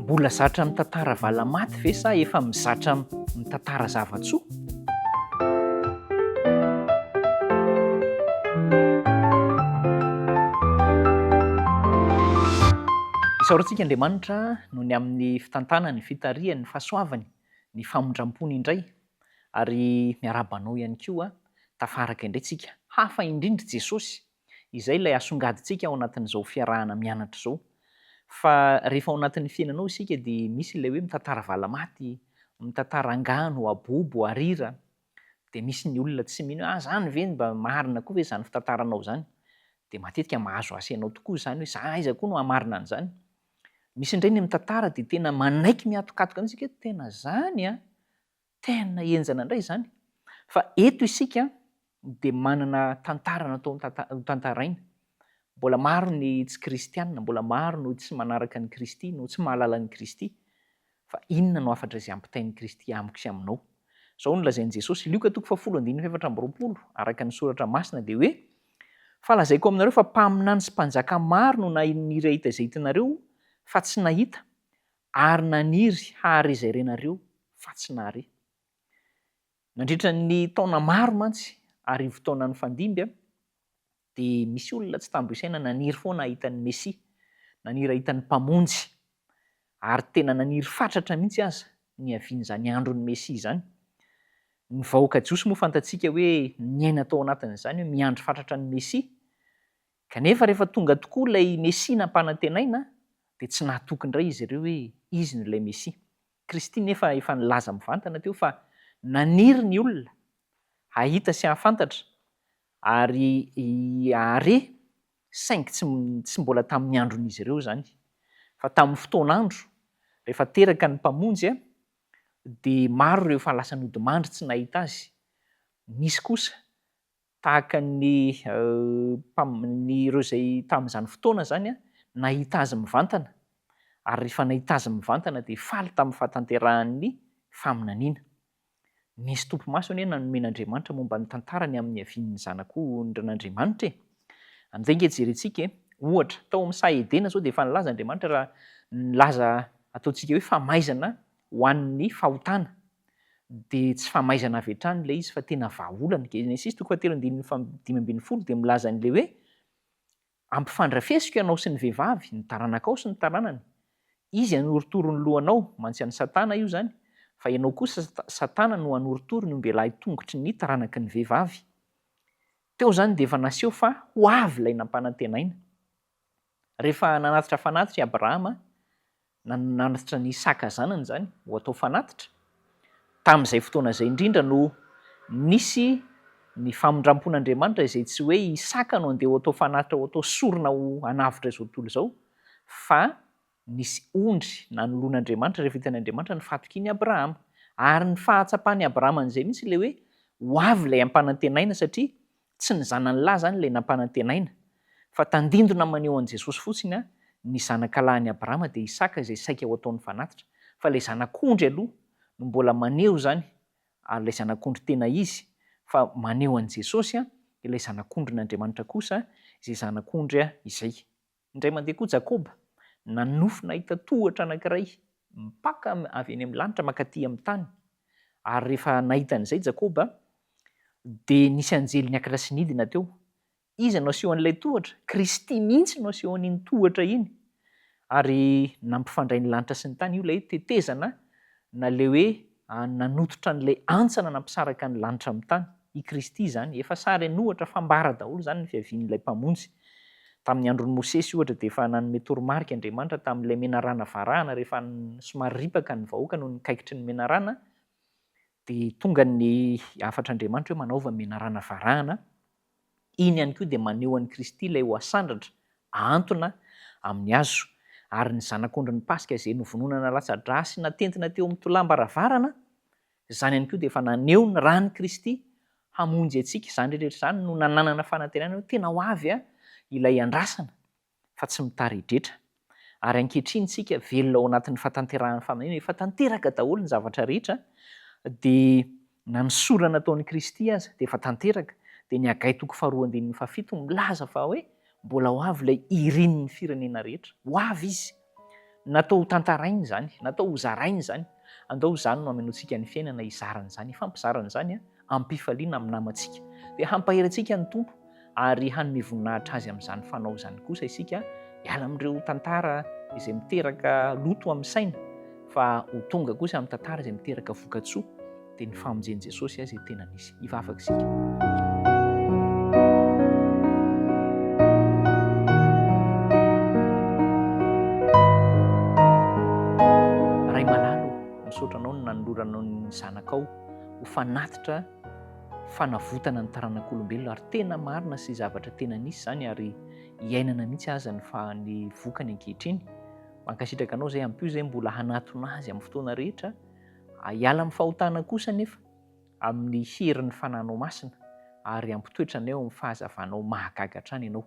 Mbola zatra mitantara valamaty ve sa efa mizatra mitantara zava-tsoa? Isaorantsika Andriamanitra noho ny amin'ny fitantanany, fitariany, fahasoavany, ny famondram-pony indray ary miarabanao ihany koa tafaraka indray tsika. Hafa indrindra Jesosy izay ilay asongadintsika ao anatin'izao fiarahana mianatra izao. Fa rehefa ao anatin'ny fiainanao isika dia misy ilay hoe mitantara valamaty, mitantara angano, abobo, harira. Dia misy ny olona tsy mino hoe zany ve mba marina koa ve zany fitantaranao zany? Dia matetika mahazo asa ianao tokoa zany hoe za aiza koa no hamarina an'izany. Misy indray ny mitantara dia tena manaiky miatokatoka antsika hoe tena zany a, tena henjana indray zany. Fa eto isika dia manana tantara natao tantaraina. Mbola maro ny tsy kristianina, mbola maro no tsy manaraka ny Kristy, no tsy mahalala ny Kristy. Fa inona no afatra izay ampitain'ny Kristy amiko sy aminao? Izao no lazain'i Jesosy, Luka 4:24, araka ny soratra masina dia hoe: "Falazaiko aminareo fa mpaminany sy mpanjaka maro no naniry ahita izay hitanareo fa tsy nahita, ary naniry hahare izay renareo fa tsy nahare." Nandritra ny taona maro mantsy, arivo taonan'ny fandimby, dia misy olona tsy tambo isaina naniry foana ahitan'ny Mesia, naniry ahitan'ny mpamonjy, ary tena naniry fatratra mihitsy aza ny havian'izany andron'ny Mesia izany. Ny vahoaka jiosy moa fantatsika hoe niaina tao anatin'izany hoe miandry fatratra ny Mesia. Kanefa rehefa tonga tokoa ilay Mesia nampanantenaina dia tsy nahatoky indray izy ireo hoe izy no ilay Mesia. Kristy nefa efa nilaza mivantana teo fa naniry ny olona hahita sy hahafantatra ary hahare saingy tsy mbola tamin'ny andron'izy ireo zany. Fa tamin'ny fotoan'andro rehefa teraka ny mpamonjy dia maro ireo efa lasa nodimandry tsy nahita azy. Misy kosa tahaka ny ireo izay tamin'izany fotoana zany nahita azy mivantana, ary rehefa nahita azy mivantana dia faly tamin'ny fahatanterahany faminaniana. Nisy tompo-maso anie nanomen'Andriamanitra momba ny tantarany amin'ny havian'ny zanak'Andriamanitra. Amin'izay nge jerentsika ohatra tao amin'ny saha edena zao dia efa nilaza Andriamanitra raha nilaza ataontsika hoe famaizana ho an'ny fahotana. Dia tsy famaizana avy hatrany ilay izy fa tena vahaolana. Genesis 3:5-10 dia milaza an'ilay hoe ampifandrafesiko ianao sy ny vehivavy, ny taranakao sy ny taranany. Izy hanorotoro ny lohanao, mantsy an'i Satana io zany, fa ianao kosa Satana no hanorotoro ny ombelahy tongotry ny taranaky ny vehivavy. Teo zany dia efa naseho fa ho avy ilay nampanantenaina. Rehefa nanatitra fanatitra i Abrahama, nanatitra ny Isaka zanany zany ho atao fanatitra, tamin'izay fotoana izay indrindra no nisy ny famondram-pon'Andriamanitra izay tsy hoe Isaka no andeha ho atao fanatitra, ho atao sorona ho hanavotra izao tontolo izao, fa nisy ondry nanoloan'Andriamanitra rehefa hitan'ny Andriamanitra ny fatokian'i Abrahama. Ary ny fahatsapan'i Abrahama an'izay mihitsy ilay hoe ho avy ilay ampanantenaina satria tsy ny zanany lahy zany ilay nampanantenaina. Fa tandindona maneho an'i Jesosy fotsiny ny zanakalahin'i Abrahama dia Isaka izay saika ho ataony fanatitra. Fa ilay zanak'ondry aloha no mbola maneho zany, ary ilay zanak'ondry tena izy, fa maneho an'i Jesosy ilay zanak'ondrin'Andriamanitra kosa, izay zanak'ondry izay. Indray mandeha koa Jakoba nanofy nahita tohatra anankiray mipaka avy eny amin'ny lanitra mankaty amin'ny tany. Ary rehefa nahita an'izay Jakoba dia nisy anjely niakatra sy nidina teo. Iza no aseho an'ilay tohatra? Kristy mihitsy no aseho an'iny tohatra iny. Ary nampifandray ny lanitra sy ny tany io ilay tetezana na ilay hoe nanototra an'ilay antsana nampisaraka ny lanitra amin'ny tany. I Kristy zany efa sary nohatra fambara daholo zany ny fiavian'ilay mpamonjy. Tamin'ny andron'i Mosesy ohatra dia efa nanome toromarika Andriamanitra tamin'ilay menarana varahana rehefa somary ripaka ny vahoaka noho nikaikitry ny menarana, dia tonga ny afatr'Andriamanitra hoe manaova menarana varahana. Iny ihany koa dia maneho an'i Kristy ilay ho asandratra antona amin'ny hazo. Ary ny zanak'ondrin'ny Paska izay novononana latsa-drasy natentina teo amin'ny tolam-baravarana, izany ihany koa dia efa naneho ny rà ny Kristy hamonjy antsika. Izany rehetra izany no nananana fanantenana hoe tena ho avy ilay andrasana fa tsy mitaridretra. Ary ankehitriny isika velona ao anatin'ny fahatanterahany faminaniana, efa tanteraka daholo ny zavatra rehetra, dia na ny sorana nataon'i Kristy aza dia efa tanteraka. Dia ny Hagai 2:7 milaza fa hoe mbola ho avy ilay irinin'ny firenena rehetra. Ho avy izy. natao ho tantarainy zany, natao ho zarainy zany. Andao zany no amenoantsika ny fiainana izarana zany, fampizarana zany ampifaliana amin'ny namantsika. Dia hampaherantsika ny tompo ary hanome voninahitra azy amin'izany fanao zany kosa isika, hiala amin'ireo tantara izay miteraka loto amin'ny saina, fa ho tonga kosa amin'ny tantara izay miteraka voka-tsoa, dia ny famonjen'i Jesosy azy tena nisy. Hivavaka isika. Ray malalo, misaotra anao no nanoloranao ny zanakao ho fanatitra fanavotana ny taranak'olombelona, ary tena marina sy zavatra tena nisy zany, ary hiainana mihitsy aza ny vokany ankehitriny. Mankasitraka anao zay ampio zay mbola hanatona azy amin'ny fotoana rehetra, hiala amin'ny fahotana kosa nefa amin'ny herin'ny fananao masina, ary ampitoetra anao amin'ny fahazavanao mahagaga hatrany ianao.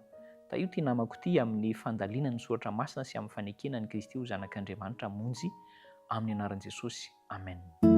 Da io ty namako ty amin'ny fandaliana ny soratra masina sy amin'ny fanekena ny Kristy ho zanak'Andriamanitra monjy amin'ny anaran'i Jesosy. Amen.